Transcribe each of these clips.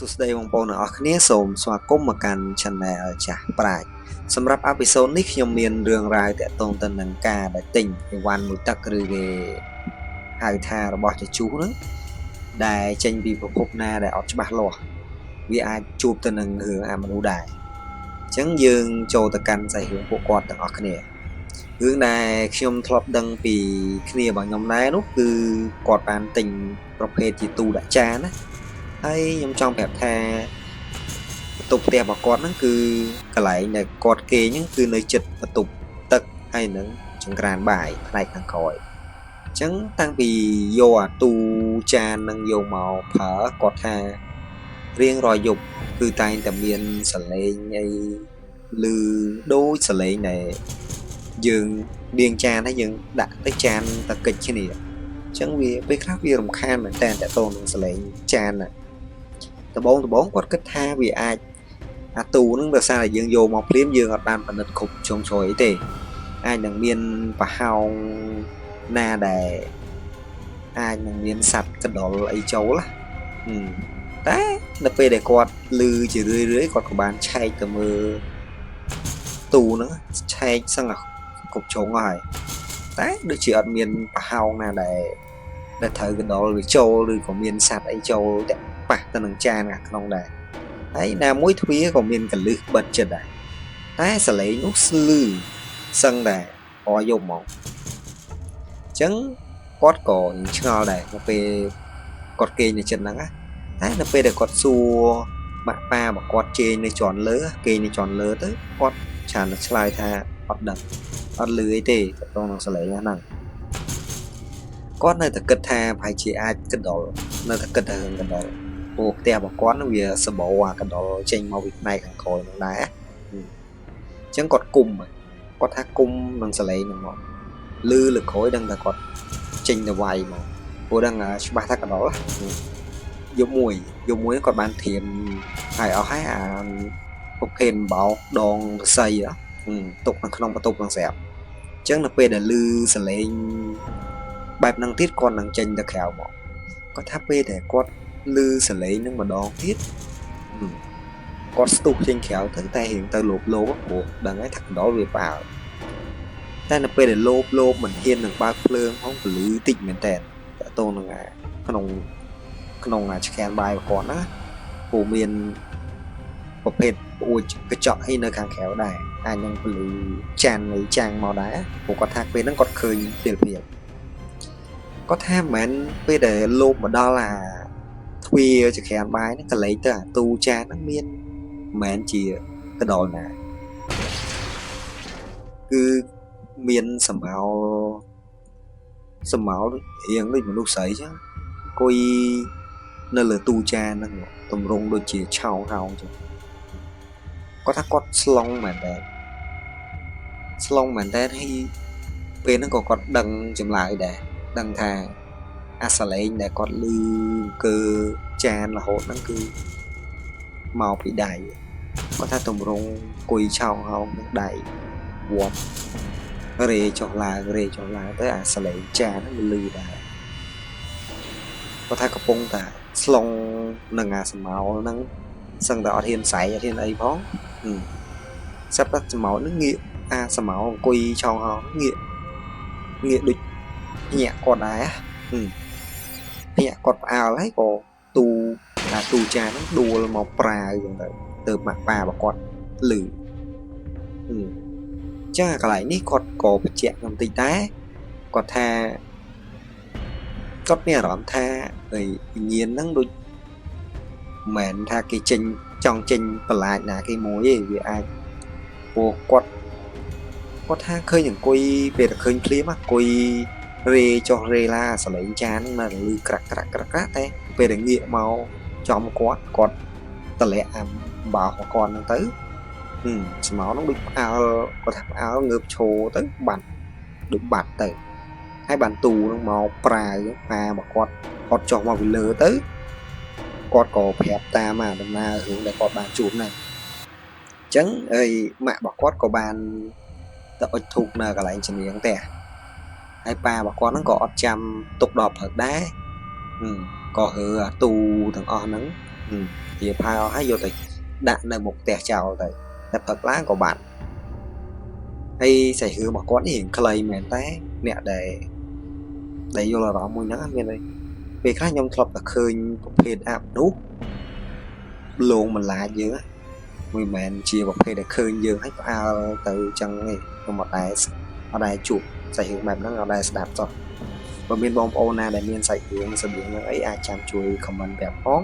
សួស្តីបងប្អូនទាំងអស់គ្នាសូមស្វាគមន៍មកកាន់ Channel ចាស់ប្រាជ្ញសម្រាប់អេពីសូតនេះខ្ញុំមានរឿងរ៉ាវទាក់ទងទៅនឹងការដែលទិញអីវ៉ាន់មួយទឹកឬគេហៅថារបស់ជជុះហ្នឹងដែលចេញពីប្រភពណាដែលអត់ច្បាស់លាស់វាអាចជួបទៅនឹងរឿងអាមនុស្សដែរអញ្ចឹងយើងចូលទៅកាន់សាច់រឿងពួកគាត់ទាំងអស់គ្នារឿងដែលខ្ញុំធ្លាប់ដឹងពីគ្នារបស់ខ្ញុំដែរនោះគឺគាត់បានទិញប្រភេទជាទូដាក់ចានណាហើយខ្ញុំចង់ប្រាប់ថាបន្ទប់ផ្ទះរបស់គាត់ហ្នឹងគឺកន្លែងដែលគាត់គេហ្នឹងគឺនៅជិតបន្ទប់ទឹកហើយនឹងចង្ក្រានបាយផ្នែកខាងក្រោយអញ្ចឹងតាំងពីយកអាទូចាននឹងយកមកប្រើគាត់ថារៀងរាល់យប់គឺតែងតែមានសលេងអីឮដូចសលេងដែលយើងលាងចានហើយយើងដាក់ទៅចានតែកិច្ចគ្នាអញ្ចឹងវាពេលខ្លះវារំខានមែនតើតទៅនឹងសលេងចានណាដំបូងគាត់គិតថាវាអាចអាទូហ្នឹងដោយសារតែយើងយកមកភ្លាមយើងអត់បានផលិតគ្រប់ជ្រុងជ្រោយទេអាចនឹងមានប្រហោងណាដែលអាចនឹងមានសัตว์កណ្ដុរអីចូលតែនៅពេលដែលគាត់ឮជារឿយគាត់ក៏បានឆែកទៅមើលទូហ្នឹងឆែកសឹងគ្រប់ជ្រុងហើយតែដូចជាអត់មានប្រហោងណាដែលត្រូវកណ្ដុរវាចូលឬក៏មានសัตว์អីចូលតែប៉ះទៅនឹងចានខាងក្នុងដែរហើយណាមួយទ្វារក៏មានកលឹះបិទចិត្តដែរតែសលេងនោះស្លឺសឹងដែរអរយកមកអញ្ចឹងគាត់ក៏ឆ្ងល់ដែរនៅពេលគាត់គេងនៅចិត្តហ្នឹងណាតែនៅពេលដែលគាត់សួរម៉ាក់ប៉ារបស់គាត់ជេរនៅជាន់លើគេនៅជាន់លើទៅគាត់ច្រើនតែឆ្លើយថាអត់ដឹងអត់លឺអីទេក្នុងនឹងសលេងហ្នឹងគាត់នៅតែគិតថាប្រហែលជាអាចកណ្ដុរនៅតែគិតថារឿងកណ្ដុរព្រោះផ្ទះរបស់គាត់នឹងវាសបោអាកណ្ដុរចេញមកពីផ្នែកខាងក្រោយហ្នឹងដែរអញ្ចឹងគាត់គុំគាត់ថាគុំនឹងសលេងហ្នឹងមកលឺលើក្រោយដឹងថាគាត់ចេញទៅវាយមកព្រោះដឹងច្បាស់ថាកណ្ដុរយប់មួយគាត់បានធៀមហើយអស់ហើយអាប្រភេទបោកដងរស័យទុកនៅក្នុងបន្ទប់ហ្នឹងស្រាប់អញ្ចឹងនៅពេលដែលលឺសលេងបែបហ្នឹងទៀតគាត់នឹងចេញទៅក្រៅមកគាត់ថាពេលដែលគាត់លឺសលេងនឹងម្ដងទៀតគាត់ស្ទុះចេញក្រៅទៅតែរៀងទៅលោបព្រោះដឹងហើយថាកណ្ដុរវាផ្អើលតែនៅពេលដែលលោបមិនហ៊ាននឹងបើកភ្លើងផងពលឺតិចមែនតើតើតោនឹងក្នុងឆ្កានបាយរបស់គាត់ណាព្រោះមានប្រភេទប្អួចកញ្ចក់អីនៅខាងក្រៅដែរអាចនឹងពលឺចាននៃចាំងមកដែរព្រោះគាត់ថាពេលហ្នឹងគាត់ឃើញពីភាពគាត់ថាមិនមែនពេលដែលលោបមកដល់អាទ្វារចក្រានបាយហ្នឹងកលេចទៅអាទូចានហ្នឹងមានមិនមែនជាកណ្ដុរណាគឺមានសម្ោរៀងដូចមនុស្សស្រីចឹងអង្គុយនៅលើទូចានហ្នឹងតម្រង់ដូចជាឆោងហោងចឹងគាត់ថាគាត់ស្លុងមែនតើហើយពេលហ្នឹងក៏គាត់ដឹងចម្លើយដែរដឹងថាអាសលេងដែលគាត់លឺគឺចានរហូតហ្នឹងគឺមកពីដៃគាត់ថាតម្រង់អង្គុយឆោងហោងនឹងដៃវត្តរេចុះឡើងទៅអាសលេងចានហ្នឹងលឺដែរគាត់ថាកំពុងតែស្លុងនឹងអាស្មោលហ្នឹងសឹងតែអត់ហ៊ានស្អែកអត់ហ៊ានអីផងសិតតែស្មោលហ្នឹងងាកអាស្មោលអង្គុយឆោងហោងងាកដូចញាក់គាត់ដែរញាក់គាត់ផ្អើលហើយក៏ទូចានហ្នឹងដួលមកប្រាវចឹងទៅម៉ាក់ប៉ារបស់គាត់លឺចាកន្លែងនេះគាត់ក៏បញ្ជាក់ខ្ញុំតិចដែរគាត់ថាគាត់មានអារម្មណ៍ថាវិញ្ញាណហ្នឹងដូចមិនមែនថាគេចង់ចេញបន្លាចណាគេមួយទេវាអាចព្រោះគាត់ថាឃើញអង្គុយពេលតែឃើញភ្លាមអង្គុយរេចុះរេឡាសលេងចាននៅលឺក្រាក់តែពេលដែលងាកមកចំគាត់តម្លាក់អាបោរបស់គាត់ហ្នឹងទៅស្មោហ្នឹងដូចផ្អើលគាត់ថាផ្អើលងើបឈរទៅបាត់ទៅហើយបានទូហ្នឹងមកប្រាវប៉ារបស់គាត់ហត់ចុះមកពីលើទៅគាត់ក៏ប្រាប់តាមអាដំណើររឿងដែលគាត់បានជួបហ្នឹងអញ្ចឹងម៉ាក់របស់គាត់ក៏បានទៅអុជធូបនៅកន្លែងជំនាងផ្ទះហើយប៉ារបស់គាត់ហ្នឹងក៏អត់ចាំទុកដល់ព្រឹកដែរក៏ហើអាទូទាំងអស់ហ្នឹង ជាផាអស់ហើយយកទៅដាក់នៅមុខផ្ទះចោលទៅតែផឹកឡើងក៏បាត់ហើយសាច់រឿងរបស់គាត់នេះខ្លីមែនតែអ្នកដែលយល់អារម្មណ៍មួយហ្នឹងមានអីពេលខ្លះខ្ញុំធ្លាប់តែឃើញប្រភេទអាប់នោះលងបន្លាចយើងមួយមែនជាប្រភេទដែលឃើញយើងហើយផ្អើលទៅចឹងឯងខ្ញុំអត់ដែលជួបសាច់រឿងបែបហ្នឹងអត់ដែលស្ដាប់សោះបើមានបងប្អូនណាដែលមានសាច់រឿងស្តីហ្នឹងអីអាចចាំជួយ comment ប្រាប់ផង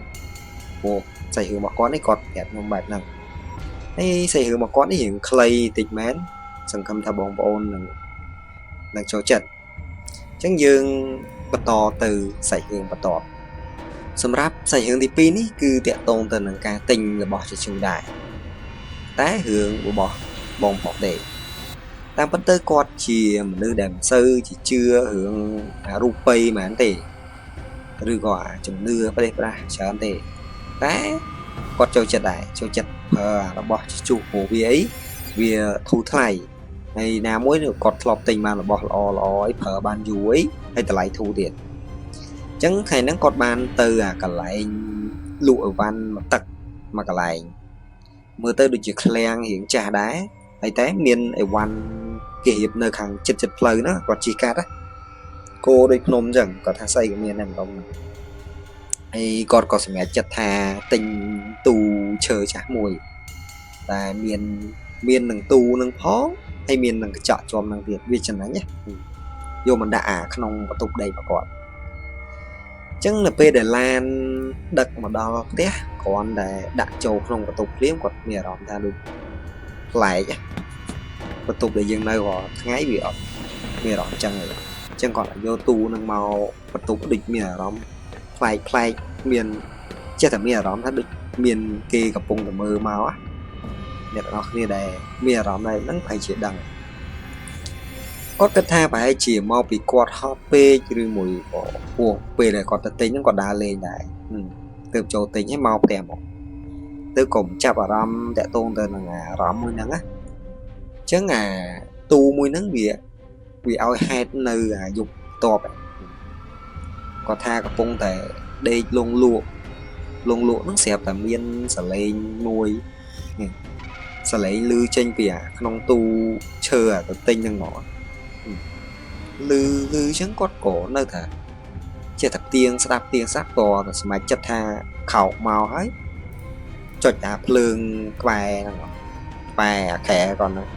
ព្រោះសាច់រឿងរបស់គាត់នេះគាត់ប្រាប់ខ្ញុំបែបហ្នឹងហើយសាច់រឿងរបស់គាត់នេះរឿងខ្លីតិចមែនសង្ឃឹមថាបងប្អូននឹងចូលចិត្តអញ្ចឹងយើងបន្តទៅសាច់រឿងបន្តសម្រាប់សាច់រឿងទី2នេះគឺតាក់ទងទៅនឹងការទិញរបស់ជាជូរដែរតែរឿងរបស់បងប្អូនទេតាមពិតទៅគាត់ជាមនុស្សដែលមិនសូវជាជឿរឿងរូបិយមែនទេឬក៏ជំនឿប្រទេសប្រាសច្រើនទេតែគាត់ចូលចិត្តដែរចូលចិត្តប្រើរបស់ជាជូរព្រោះវាអីវាធូរថ្លៃហើយណាមួយគាត់ធ្លាប់ទិញបានរបស់ល្អអីប្រើបានយូរអីហើយតម្លៃធូរទៀតអញ្ចឹងថ្ងៃហ្នឹងគាត់បានទៅកន្លែងលក់អីវ៉ាន់មកទឹកមកកន្លែងមើលទៅដូចជាឃ្លាំងរៀងចាស់ដែរហើយតែមានអីវ៉ាន់គេរៀបនៅខាងចិត្តផ្លូវហ្នឹងគាត់ជិះកាត់គោដូចភ្នំអញ្ចឹងគាត់ថាស្អីក៏មានដែរម្ដងហើយគាត់ក៏សម្រេចចិត្តថាទិញទូឈើចាស់មួយតែមាននឹងទូនឹងផងហើយមាននឹងកញ្ចក់ជាប់នឹងទៀតវាចំណេញយកមកដាក់ក្នុងបន្ទប់ដីរបស់គាត់អញ្ចឹងនៅពេលដែលឡានដឹកមកដល់ផ្ទះគ្រាន់តែដាក់ចូលក្នុងបន្ទប់ភ្លាមគាត់មានអារម្មណ៍ថាដូចប្លែកបន្ទប់ដែលយើងនៅរាល់ថ្ងៃវាអត់មានអារម្មណ៍អញ្ចឹងទេអញ្ចឹងគាត់យកទូនឹងមកបន្ទប់ដូចមានអារម្មណ៍ប្លែកមានចេះតែមានអារម្មណ៍ថាដូចមានគេកំពុងតែមើលមកអ្នកទាំងអស់គ្នាដែលមានអារម្មណ៍ដែរហ្នឹងប្រហែលជាដឹងគាត់គិតថាប្រហែលជាមកពីគាត់ហត់ពេកឬមួយក៏ពោះពេលដែលគាត់ទៅទិញហ្នឹងគាត់ដើរលេងដែរទើបចូលទិញហើយមកផ្ទះមកទៅក៏ចាប់អារម្មណ៍តាក់ទងទៅនឹងអារម្មណ៍មួយហ្នឹងណាអញ្ចឹងទូមួយហ្នឹងវាឲ្យហេតុនៅយុគតបគាត់ថាកំពុងតែដេកលងលក់ហ្នឹងស្រាប់តែមានសលេងមួយសលេងឮចេញពីក្នុងទូឈើទៅទិញហ្នឹងមកឮអញ្ចឹងគាត់ក៏នៅថាចេះតែទៀងស្ដាប់ក៏តែសម្រេចចិត្តថាខោកមកហើយចុចភ្លើងក្បែរហ្នឹងក្បែរខែគាត់ហ្នឹង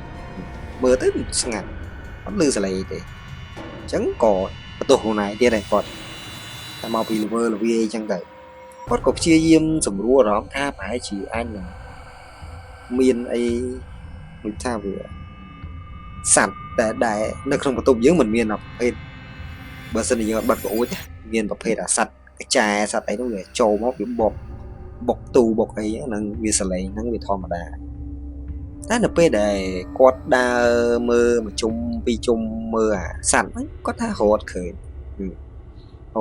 មើលទៅស្ងាត់អត់ឮសលេងទេអញ្ចឹងក៏បន្ទោសខ្លួនឯងទៀតឯងគាត់តែមកពីល្វើល្វាយអញ្ចឹងទៅគាត់ក៏ព្យាយាមសម្រួលអារម្មណ៍ថាប្រហែលជាអញមានអីដូចថាវាសត្វតែនៅក្នុងបន្ទប់យើងមិនមានប្រភេទបើសិនជាយើងអត់បិទក្អួចមានប្រភេទសត្វកញ្ចែសត្វអីនោះវាចូលមកវាបុកទូបុកអីហ្នឹងវាសលេងហ្នឹងវាធម្មតាតែនៅពេលដែលគាត់ដើរមើលមួយជុំពីរជុំមើលសត្វហ្នឹងគាត់ថារត់ឃើញអ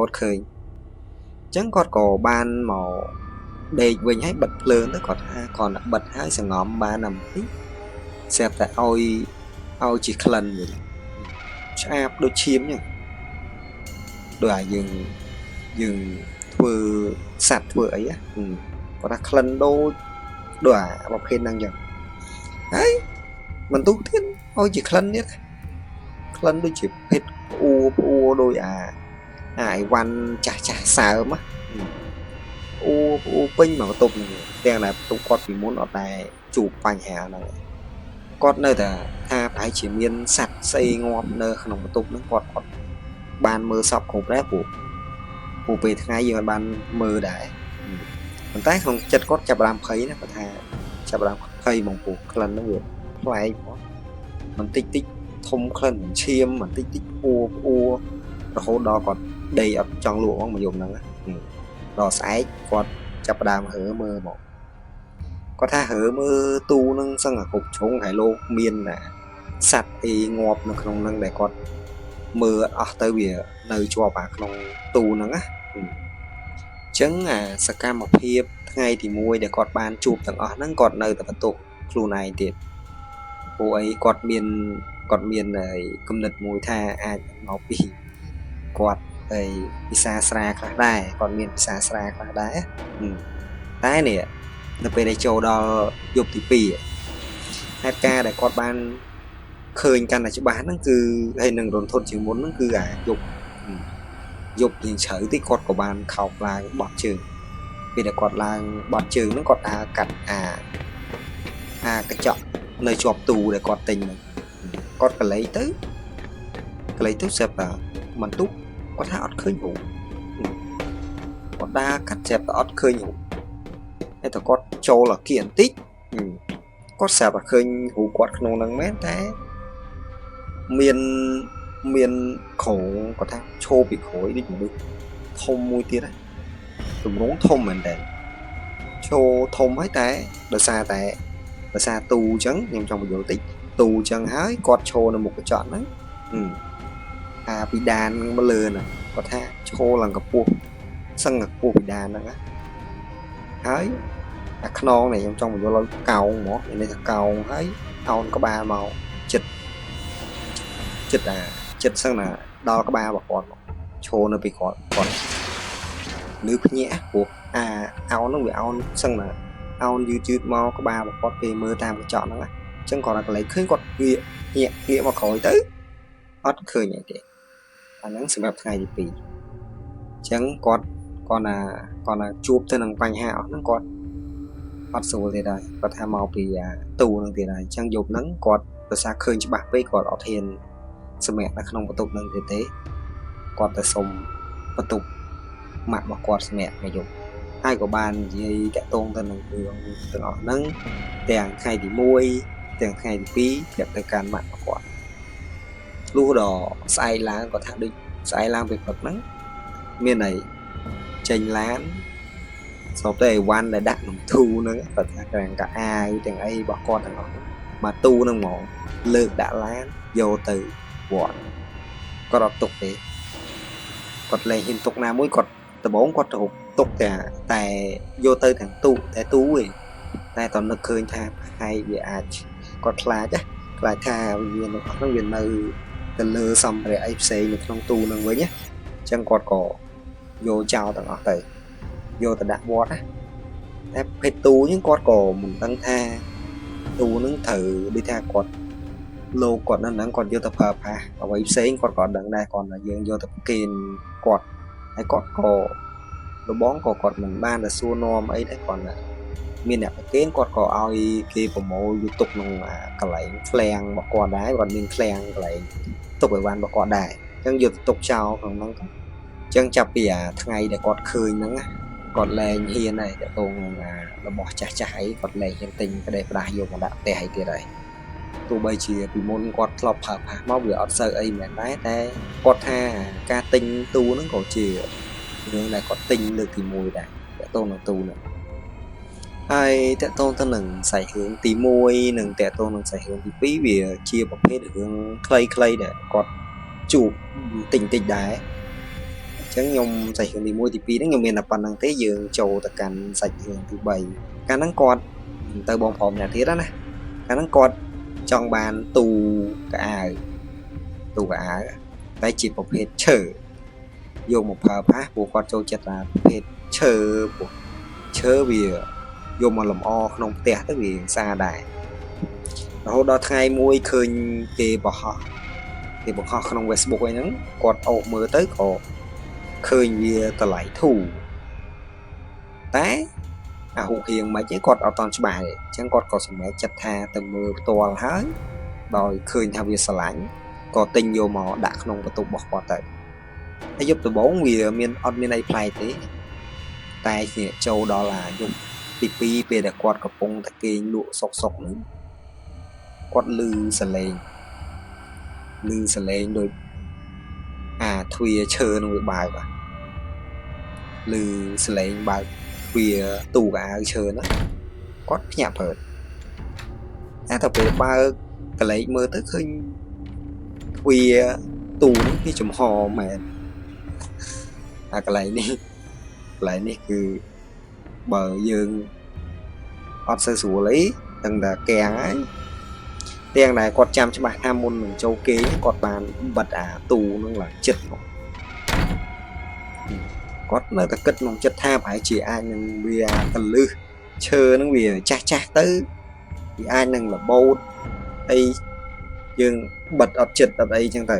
ញ្ចឹងគាត់ក៏បានមកដេកវិញហើយបិទភ្លើងទៅគាត់ថាគាត់បិទហើយសង្ងំបានតែបន្តិចស្រាប់តែឲ្យជាក្លិនវិញឆ្អាបដូចឈាមអញ្ចឹងដូចយើងធ្វើសត្វធ្វើអីគាត់ថាក្លិនដូចប្រភេទហ្នឹងអញ្ចឹងហើយបន្ទុកទៀតឲ្យជាក្លិនទៀតក្លិនដូចជាភេទផ្អួដូចអីវ៉ាន់ចាស់សើមអូពេញមកបន្ទប់ហ្នឹងទាំងដែលបន្ទប់គាត់ពីមុនអត់ដែលជួបបញ្ហាហ្នឹងគាត់នៅតែថាប្រហែលជាមានសត្វស្អីងាប់នៅក្នុងបន្ទប់ហ្នឹងគាត់អត់បានមើលសពគ្រប់ដែរព្រោះពេលថ្ងៃយើងអត់បានមើលដែរប៉ុន្តែក្នុងចិត្តគាត់ចាប់បានភ័យណាគាត់ថាចាប់បានភ័យហ្មងព្រោះក្លិនហ្នឹងវាប្លែកផងបន្តិចធំក្លិនឈាមបន្តិចអួរហូតដល់គាត់ដេកអត់ចង់លក់មកយំហ្នឹងដល់ស្អែកគាត់ចាប់ដើមហើមើលមកគាត់ថាហើមើលទូនឹងសឹងគ្រប់ជ្រុងហើយលោកមានសត្វអីងាប់នៅក្នុងហ្នឹងដែលគាត់មើលអស់ទៅវានៅជាប់ក្នុងទូហ្នឹងណាអញ្ចឹងសកម្មភាពថ្ងៃទី1ដែលគាត់បានជួបទាំងអស់ហ្នឹងគាត់នៅតែបន្ទោសខ្លួនឯងទៀតព្រោះអីគាត់មានគំនិតមួយថាអាចមកពីគាត់ភាសាស្រាខ្លះដែរគាត់មានភាសាស្រាខ្លះដែរ តែនេះនៅពេលដែលចូលដល់យប់ទី2ហេតុការណ៍ដែលគាត់បានឃើញកាន់តែច្បាស់ហ្នឹងគឺហើយនឹងរន្ធត់ជាងមុនហ្នឹងគឺអាយប់ជាងជ្រៅទីគាត់ក៏បានខោកឡើងបត់ជើងពេលដែលគាត់ឡើងបត់ជើងហ្នឹងគាត់ដើរកាត់អាកញ្ចក់នៅជាប់ទូដែលគាត់ទិញហ្នឹងគាត់កលេចទៅស្រាប់តែមិនទុកគាត់ថាអត់ឃើញរូបគាត់ដើរកាត់ស្រាប់តែអត់ឃើញរូបតែគាត់ចូលអាគារបន្តិចគាត់ស្រាប់តែឃើញរូបគាត់ក្នុងហ្នឹងមែនតែមានក្រងគាត់ថាឈោពីក្រោយដូចមនុស្សធំមួយទៀតណាទម្រង់ធំមែនតើឈោធំហើយតែដោយសារទូអញ្ចឹងខ្ញុំចង់បញ្យល់តិចទូអញ្ចឹងហើយគាត់ឈោនៅមុខកញ្ចក់ហ្នឹងអាពីដានមកលើហ្នឹងគាត់ថាឈោឡើងកម្ពស់សឹងកម្ពស់ពីដានហ្នឹងណាហើយអាខ្នងនេះខ្ញុំចង់បញ្យល់ឲ្យកោងហ្មងនេះថាកោងហើយអោនក្បាលមកចិត្តសឹងណាដល់ក្បាលរបស់គាត់ឈោនៅពីគាត់លឺភ្ញាក់ព្រោះអោនហ្នឹងវាអោនសឹងណាអោនយឺតមកក្បាលរបស់គាត់ពេលមើលតាមកញ្ចក់ហ្នឹងអញ្ចឹងគាត់កន្លែងឃើញគាត់ងាកមកក្រោយទៅអត់ឃើញអីទេអាហ្នឹងសម្រាប់ថ្ងៃទី2អញ្ចឹងគាត់ណាជួបទៅនឹងបញ្ហាអស់ហ្នឹងគាត់អត់ស្រួលទេដែរគាត់ថាមកពីទូហ្នឹងទៀតហើយអញ្ចឹងយប់ហ្នឹងគាត់ប្រសាឃើញច្បាស់ពេកគាត់អត់ហ៊ានសម្រាប់នៅក្នុងបន្ទប់ហ្នឹងទេគាត់ទៅសុំបន្ទប់ម៉ាក់របស់គាត់សម្រាប់មកយប់ហើយក៏បាននិយាយតាក់ទងទៅនឹងរឿងទាំងអស់ហ្នឹងទាំងថ្ងៃទី1ទាំងថ្ងៃទី2ប្រាប់ទៅកាន់ម៉ាក់របស់គាត់លុះដល់ស្អែកឡើងគាត់ថាដូចស្អែកឡើងពេលព្រឹកហ្នឹងមានអីចេញឡានស្របតែអីវ៉ាន់ដែលដាក់ក្នុងទូហ្នឹងគាត់ថាទាំងកាអាវទាំងអីរបស់គាត់ទាំងអស់មកទូហ្នឹងហ្មងលើកដាក់ឡានយកទៅវត្តគាត់អត់ទុកទេគាត់លែងហ៊ានទុកណាមួយគាត់ដំបូងគាត់ទុកតែយកទៅទាំងទូឯងតែតើនឹកឃើញថាហើយវាអាចគាត់ខ្លាចថាវានៅក្នុងវានៅទៅលើសម្ភារៈអីផ្សេងនៅក្នុងទូហ្នឹងវិញណាអញ្ចឹងគាត់ក៏យកចោលទាំងអស់ទៅយកទៅដាក់វត្តណាតែភេទទូហ្នឹងគាត់ក៏មិនដឹងថាទូហ្នឹងត្រូវដូចថាគាត់លោកគាត់នៅហ្នឹងគាត់យកទៅប្រើប្រាស់អ្វីផ្សេងគាត់ក៏ដឹងដែរគាត់ថាយើងយកទៅប្រគេនគាត់ហើយគាត់ក៏របងក៏គាត់មិនបានទៅសួរនាំអីដែរគាត់ណាមានអ្នកប្រគេនគាត់ក៏ឲ្យគេប្រមូលយកទុកក្នុងកន្លែងឃ្លាំងរបស់គាត់ដែរគាត់មានឃ្លាំងកន្លែងទុកអីវ៉ាន់របស់គាត់ដែរអញ្ចឹងយកទៅទុកចោលក្នុងហ្នឹងអញ្ចឹងចាប់ពីថ្ងៃដែលគាត់ឃើញហ្នឹងគាត់លែងហ៊ានដែរតកងរបស់ចាស់អីគាត់លែងហ៊ានទិញក្តីផ្ដាស់យកមកដាក់ផ្ទះអីទៀតហើយទោះបីជាពីមុនគាត់ធ្លាប់ប្រើប្រាស់មកវាអត់សូវអីមែនដែរតែគាត់ថាការទិញទូហ្នឹងក៏ជារឿងដែលគាត់ទិញលើកទី1ដែរតកងនៅទូហ្នឹងហើយតកតងទៅនឹងសាច់រឿងទី1និងតកតងនឹងសាច់រឿងទី2វាជាប្រភេទរឿងខ្លីៗដែលគាត់ជួបតិចដែរអញ្ចឹងខ្ញុំសាច់រឿងទី1ទី2ហ្នឹងខ្ញុំមានតែប៉ុណ្្នឹងទេយើងចូលទៅកាន់សាច់រឿងទី3កាលហ្នឹងគាត់ទៅបងប្រុសអ្នកទៀតណាកាលហ្នឹងគាត់ចង់បានទូកៅអៅតែជាប្រភេទឈើយកមកប្រើប្រាស់ព្រោះគាត់ចូលចិត្តប្រភេទឈើព្រោះឈើវាយកមកលម្អក្នុងផ្ទះទៅវាស្អាតដែររហូតដល់ថ្ងៃមួយឃើញគេបង្ហោះក្នុង Facebook អីហ្នឹងគាត់អូសមើលទៅក៏ឃើញវាតម្លៃធូរតែអាហុកហៀងមិនទេគាត់អត់តន់ច្បាស់ទេអញ្ចឹងគាត់ក៏សម្រេចចិត្តថាទៅមើលផ្ទាល់ហើយដោយឃើញថាវាស្រឡាញ់ក៏ទិញយកមកដាក់ក្នុងបន្ទប់របស់គាត់ទៅហើយយប់ដំបូងវាអត់មានអីប្លែកទេតែចូលដល់យប់ទី2ពេលដែលគាត់កំពុងតែគេងលក់សុកហ្នឹងគាត់ឮសលេងដូចទ្វារឈើនឹងវាបើកឮសលេងបើកទ្វារទូកៅអៅឈើហ្នឹងគាត់ភ្ញាក់ព្រឺតែពេលបើកកលេចមើលទៅឃើញទ្វារទូហ្នឹងវាចំហមែនកន្លែងនេះគឺបើយើងអត់សូវស្រួលអីដឹងតែកាំងហើយទាំងដែលគាត់ចាំច្បាស់ថាមុននឹងចូលគេគាត់បានបិទទូនឹងឡើងចិត្តមក គាត់នៅតែគិតក្នុងចិត្តថាប្រហែលជាអាចនឹងវាកលឹះឈើនឹងវាចាស់ទៅវាអាចនឹងរបូតអីយើងបិទអត់ចិត្តអត់អីចឹងទៅ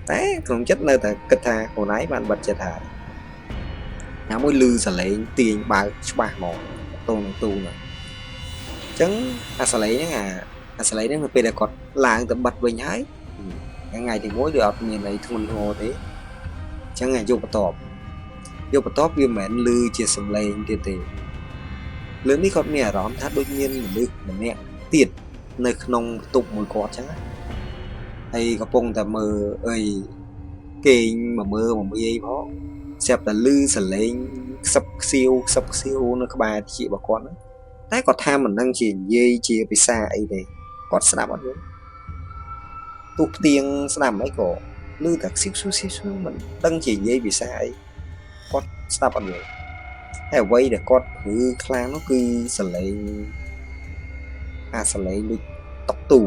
តែក្នុងចិត្តនៅតែគិតថាខ្លួនឯងបានបិទចិត្តហើយណាមួយលឺសលេងទាញបើកច្បាស់ហ្មងតូននឹងទូហ្នឹងអញ្ចឹងអាសលេងហ្នឹងអាសលេងហ្នឹងនៅពេលដែលគាត់ឡើងទៅបិទវិញហើយថ្ងៃទី1វាអត់មានអីធ្ងន់ធ្ងរទេអញ្ចឹងយកបន្ទាប់វាមិនមែនលឺជាសំឡេងទៀតទេលើនេះគាត់មានអារម្មណ៍ថាដូចមានមនុស្សម្នាក់ទៀតនៅក្នុងបន្ទប់មួយគាត់អញ្ចឹងហើយកំពុងតែមើលអីគេងមកមើលមកមីអីផងស្រាប់តែលឺសលេងខ្សឹបខ្សៀវនៅក្បែរតិចរបស់គាត់ហ្នឹងតែគាត់ថាមិនដឹងជានិយាយជាភាសាអីទេគាត់ស្ដាប់អត់យល់ទូផ្ទៀងស្ដាប់អីក៏លឺតែខ្សៀវមិនដឹងជានិយាយភាសាអីគាត់ស្ដាប់អត់យល់ហើយអ្វីដែលគាត់ព្រឺខ្លាំងនោះគឺសលេងសលេងដូចតុកទូ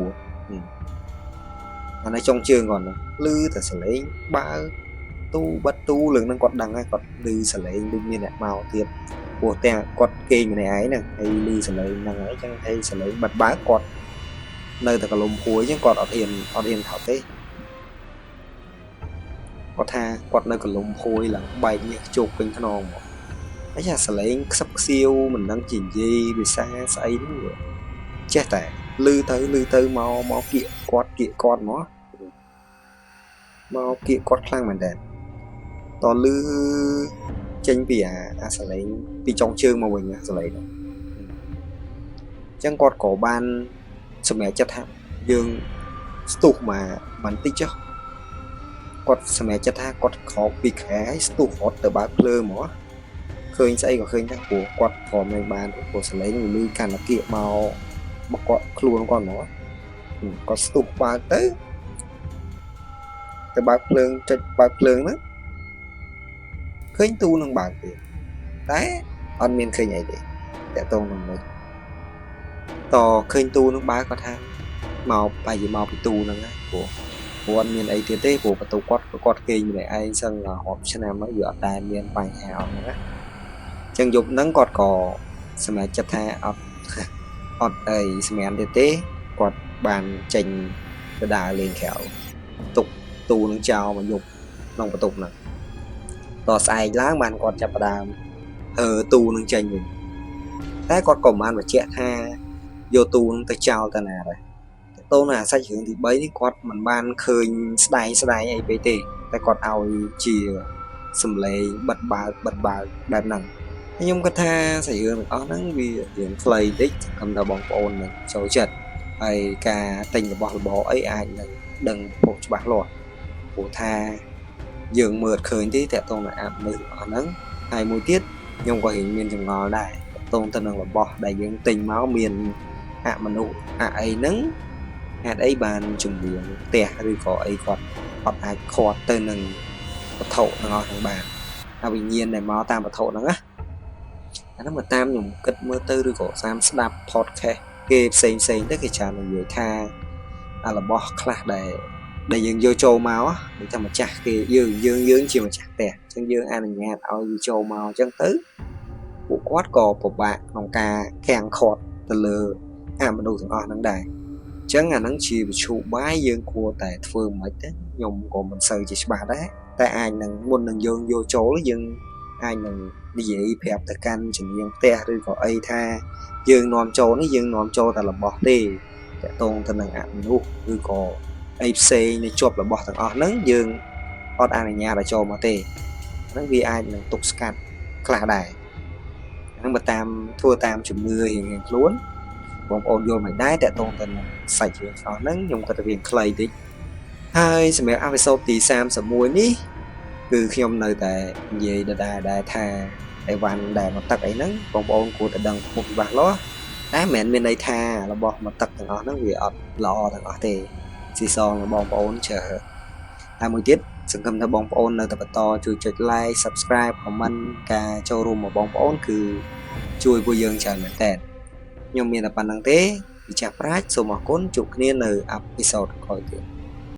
អានៅចុងជើងគាត់នោះលឺតែសលេងបើទូបិទទូរឿងហ្នឹងគាត់ដឹងហើយគាត់លឺសលេងដូចមានអ្នកមកទៀតព្រោះតែគាត់គេងម្នាក់ឯងហ្នឹងហើយលឺសលេងហ្នឹងហើយចឹងហើយសលេងបិទបើគាត់នៅតែកលុំភួយចឹងគាត់អត់ហ៊ានថតទេគាត់ថាគាត់នៅកលុំភួយឡើងបែកនេះជោគពេញខ្នងមកហើយអាសលេងខ្សឹបខ្សៀវមិនដឹងជានិយាយភាសាស្អីហ្នឹងចេះតែលឺទៅមកគៀកគាត់មកគៀកគាត់ខ្លាំងមែនតើតលឺចេញពីអាសលេងពីចុងជើងមកវិញសលេងហ្នឹងអញ្ចឹងគាត់ក៏បានសម្រេចចិត្តថាយើងស្ទុះមកបន្តិចចុះគាត់សម្រេចចិត្តថាគាត់ខោពីខែហើយស្ទុះរត់ទៅបើកភ្លើងមកឃើញស្អីក៏ឃើញដែរព្រោះគាត់ព្រមនឹងបានព្រោះសលេងវាលឺកាន់តែគៀកមកគាត់ខ្លួនគាត់មកគាត់ស្ទុះបើកទៅបើកភ្លើងចុចបើកភ្លើងហ្នឹងឃើញទូនឹងបើកទៀតតែអត់មានឃើញអីទេតែតងនឹងនោះតឃើញទូនឹងបើកគាត់ថាមកបែរជាមកពីទូហ្នឹងណាព្រោះអត់មានអីទៀតទេព្រោះបន្ទប់គាត់គេងម្នាក់ឯងសឹងរាប់ឆ្នាំហើយវាអត់ដែលមានបញ្ហាអត់ហ្នឹងណាអញ្ចឹងយប់ហ្នឹងគាត់ក៏សម្រេចចិត្តថាអត់អីសម្រាប់ទៀតទេគាត់បានចេញទៅដើរលេងក្រៅទុកទូនឹងចោលមកយប់ក្នុងបន្ទប់ហ្នឹងតស្អែកឡើងបានគាត់ចាប់ផ្ដើមទូនឹងចេញវិញតែគាត់ក៏បានបញ្ជាក់ថាយកទូនឹងទៅចោលទៅណាដែរតូនអាសាច់រឿងទី3នេះគាត់មិនបានឃើញស្ដែងអីពេកទេតែគាត់ឲ្យជាសំឡេងបិទបើកបែបហ្នឹងខ្ញុំគិតថាសាច់រឿងទាំងអស់ហ្នឹងវារឿងខ្លីតិចគំថាបងប្អូននឹងចូលចិត្តហើយការទិញរបស់របរអីអាចនឹងដឹងពុកច្បាស់លាស់ព្រោះថាយើងមើលឃើញទេតើតោងអាប់នៅអស់ហ្នឹងហើយមួយទៀតខ្ញុំក៏មានចម្ងល់ដែរតោងទៅនឹងរបស់ដែលយើងទិញមកមានមនុស្សអីហ្នឹងហេតុអីបានជំនាញផ្ទះឬក៏អីគាត់អត់អាចខាត់ទៅនឹងវត្ថុទាំងអស់ហ្នឹងបានអវិញ្ញាណដែលមកតាមវត្ថុហ្នឹងណាអាហ្នឹងមកតាមខ្ញុំគិតមើលទៅឬក៏តាមស្ដាប់ podcast គេផ្សេងទៅគេច្រើននិយាយថារបស់ខ្លះដែលយើងយកចូលមកដូចថាម្ចាស់គេយើងជាម្ចាស់ផ្ទះអញ្ចឹងយើងអនុញ្ញាតឲ្យវាចូលមកអញ្ចឹងទៅពួកគាត់ក៏ពិបាកក្នុងការខាំងខាត់ទៅលើមនុស្សទាំងអស់ហ្នឹងដែរអញ្ចឹងអាហ្នឹងជាវិជ្ជាបាយយើងគួរតែធ្វើមិនទេខ្ញុំក៏មិនសូវជាច្បាស់ដែរតែអាចនឹងមុននឹងយើងយកចូលយើងអាចនឹងនិយាយប្រាប់ទៅកាន់ជំនាញផ្ទះឬក៏អីថាយើងនាំចូលនេះយើងនាំចូលតែរបស់ទេតកតងទៅនឹងមនុស្សឬក៏អីផ្សេងនៃជាប់របស់ទាំងអស់ហ្នឹងយើងអត់អនុញ្ញាតឲ្យចូលមកទេហ្នឹងវាអាចនឹងទុកស្កាត់ខ្លះដែរហ្នឹងបើតាមធ្វើតាមជំនឿរៀងៗខ្លួនបងប្អូនយល់មិនដែរតកតងទៅនឹងសាច់រឿងអស់ហ្នឹងខ្ញុំគាត់ទៅវាខ្លីតិចហើយសម្រាប់អេពីសូតទី31នេះគឺខ្ញុំនៅតែនិយាយដែរថាអីវ៉ាន់ដែលមកទឹកអីហ្នឹងបងប្អូនគួរតែដឹងពុកច្បាស់លាស់តែមិនមែនមានន័យថារបស់មកទឹកទាំងអស់ហ្នឹងវាអត់ល្អទាំងអស់ទេស៊ីសងបងប្អូនchờហើយមួយទៀតសង្ឃឹមថាបងប្អូននៅតែបន្តជួយចុច like subscribe comment ការចូលរួមរបស់បងប្អូនគឺជួយពួកយើងច្រើនមែនតើខ្ញុំមានតែប៉ុណ្្នឹងទេវិចារប្រាជ្ញសូមអរគុណជួបគ្នានៅអេពីសូតក្រោយទៀត